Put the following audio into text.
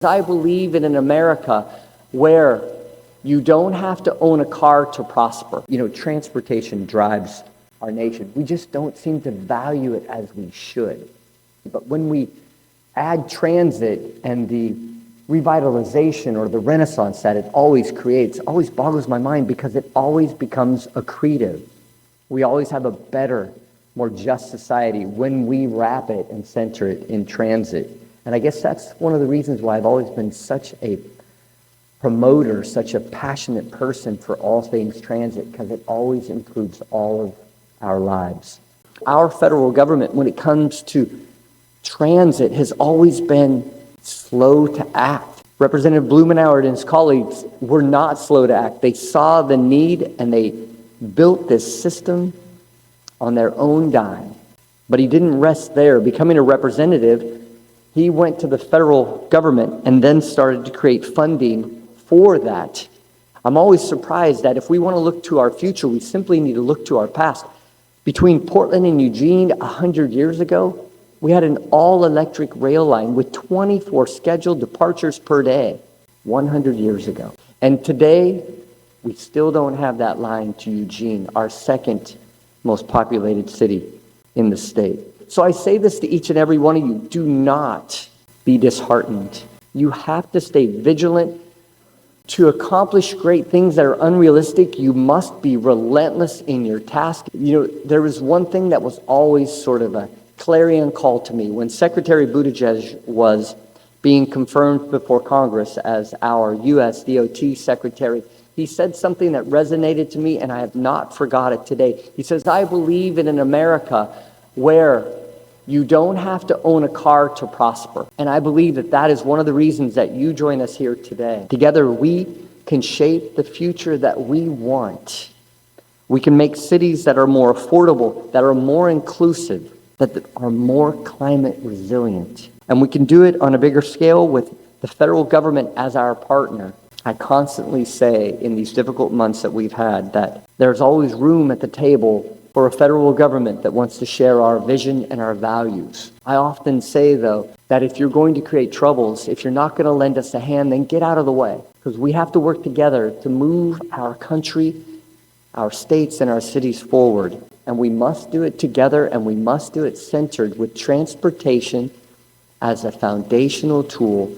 I believe in an America where you don't have to own a car to prosper. Transportation drives our nation. We just don't seem to value it as we should. But when we add transit and the revitalization or the renaissance that it always creates, always boggles my mind because it always becomes accretive. We always have a better, more just society when we wrap it and center it in transit. And I guess that's one of the reasons why I've always been such a promoter, such a passionate person for all things transit, because it always improves all of our lives. Our federal government, when it comes to transit, has always been slow to act. Representative Blumenauer and his colleagues were not slow to act. They saw the need and they built this system on their own dime. But he didn't rest there. Becoming a representative, he went to the federal government and then started to create funding for that. I'm always surprised that if we want to look to our future, we simply need to look to our past. Between Portland and Eugene 100 years ago, we had an all-electric rail line with 24 scheduled departures per day 100 years ago. And today, we still don't have that line to Eugene, our second most populated city in the state. So I say this to each and every one of you, do not be disheartened. You have to stay vigilant. To accomplish great things that are unrealistic, you must be relentless in your task. There was one thing that was always sort of a clarion call to me. When Secretary Buttigieg was being confirmed before Congress as our U.S. DOT Secretary, he said something that resonated to me, and I have not forgot it today. He says, I believe in an America where you don't have to own a car to prosper. And I believe that that is one of the reasons that you join us here today. Together, we can shape the future that we want. We can make cities that are more affordable, that are more inclusive, that are more climate resilient. And we can do it on a bigger scale with the federal government as our partner. I constantly say in these difficult months that we've had that there's always room at the table for a federal government that wants to share our vision and our values. I often say, though, that if you're going to create troubles, if you're not going to lend us a hand, then get out of the way. Because we have to work together to move our country, our states, and our cities forward. And we must do it together, and we must do it centered with transportation as a foundational tool